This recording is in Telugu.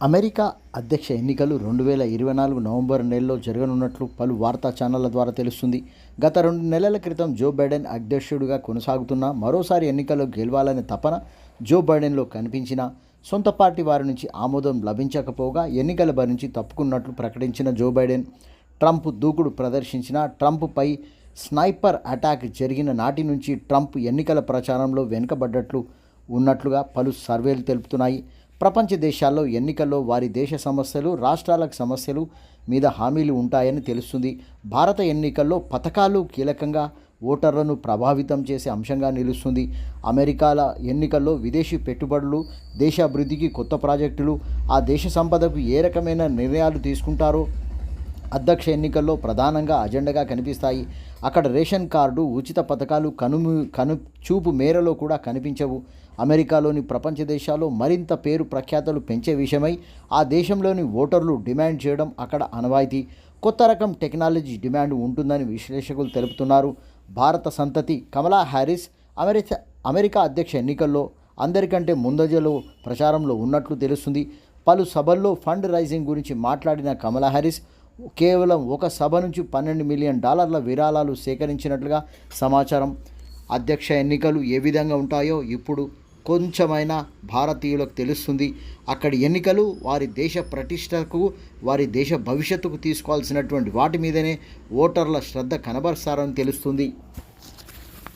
అమెరికా అధ్యక్ష ఎన్నికలు 2024 నవంబర్ నెలలో జరగనున్నట్లు పలు వార్తా ఛానళ్ల ద్వారా తెలుస్తుంది. గత 2 నెలల క్రితం జో బైడెన్ అధ్యక్షుడిగా కొనసాగుతున్నా మరోసారి ఎన్నికల్లో గెలవాలనే తపన జో బైడెన్లో కనిపించినా సొంత పార్టీ వారి నుంచి ఆమోదం లభించకపోగా ఎన్నికల బారి నుంచి తప్పుకున్నట్లు ప్రకటించిన జో బైడెన్ ట్రంప్ దూకుడు ప్రదర్శించిన ట్రంప్పై స్నైపర్ అటాక్ జరిగిన నాటి నుంచి ట్రంప్ ఎన్నికల ప్రచారంలో వెనుకబడ్డట్లు ఉన్నట్లుగా పలు సర్వేలు తెలుపుతున్నాయి. ప్రపంచ దేశాల్లో ఎన్నికల్లో వారి దేశ సమస్యలు, రాష్ట్రాలకు సమస్యలు మీద హామీలు ఉంటాయని తెలుస్తుంది. భారత ఎన్నికల్లో పథకాలు కీలకంగా ఓటర్లను ప్రభావితం చేసే అంశంగా నిలుస్తుంది. అమెరికాల ఎన్నికల్లో విదేశీ పెట్టుబడులు, దేశాభివృద్ధికి కొత్త ప్రాజెక్టులు, ఆ దేశ సంపదకు ఏ రకమైన నిర్ణయాలు తీసుకుంటారో అధ్యక్ష ఎన్నికల్లో ప్రధానంగా అజెండాగా కనిపిస్తాయి. అక్కడ రేషన్ కార్డు, ఉచిత పథకాలు కనుచూపు మేరలో కూడా కనిపించవు. అమెరికాలోని ప్రపంచ దేశాల్లో మరింత పేరు ప్రఖ్యాతలు పెంచే విషయమై ఆ దేశంలోని ఓటర్లు డిమాండ్ చేయడం అక్కడ ఆనవాయితీ. కొత్త రకం టెక్నాలజీ డిమాండ్ ఉంటుందని విశ్లేషకులు తెలుపుతున్నారు. భారత సంతతి కమలా హ్యారిస్ అమెరికా అధ్యక్ష ఎన్నికల్లో అందరికంటే ముందంజలో ప్రచారంలో ఉన్నట్లు తెలుస్తుంది. పలు సభల్లో ఫండ్ రైజింగ్ గురించి మాట్లాడిన కమలా హ్యారిస్ కేవలం ఒక సభ నుంచి $12 మిలియన్ విరాళాలు సేకరించినట్లుగా సమాచారం. అధ్యక్ష ఎన్నికలు ఏ విధంగా ఉంటాయో ఇప్పుడు కొంచెమైనా భారతీయులకు తెలుస్తుంది. అక్కడి ఎన్నికలు వారి దేశ ప్రతిష్టకు, వారి దేశ భవిష్యత్తుకు తీసుకోవాల్సినటువంటి వాటి మీదనే ఓటర్ల శ్రద్ధ కనబరుస్తారని తెలుస్తుంది.